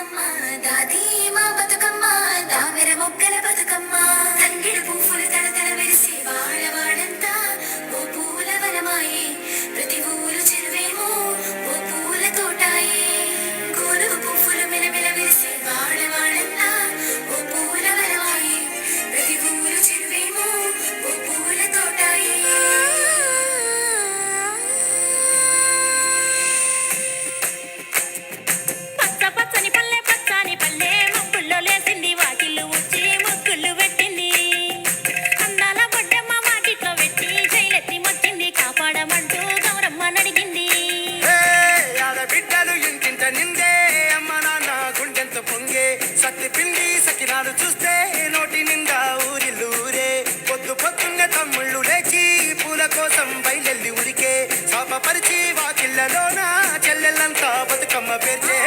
బతుకమ్మ దాది మా బతుకమ్మ దామెర మొగ్గల బతుకమ్మ తంగిడు పువ్వులు తడతడ మెరిసి వాడవాడంతా ఓ పూల వనమాయే ప్రతి ఊరు చెరువేమో ఓ పూల తోటాయే గోరు పువ్వులు మెలమెల మెరిసి వాడవాడంతా ఓ పూల వనమాయే ప్రతి ఊరు చెరువేమో ఓ పూల తోటాయే పిండి సకినాలు చూస్తే నోటి నిండా ఊరిల్లూరే పొద్దు పొద్దున్న తమ్ముళ్ళు లేచి పూల కోసం బయలెల్లి ఉరికే శాపపరిచి వాకిళ్ళలోన చెల్లెళ్ళంతా బతుకమ్మ పేర్చే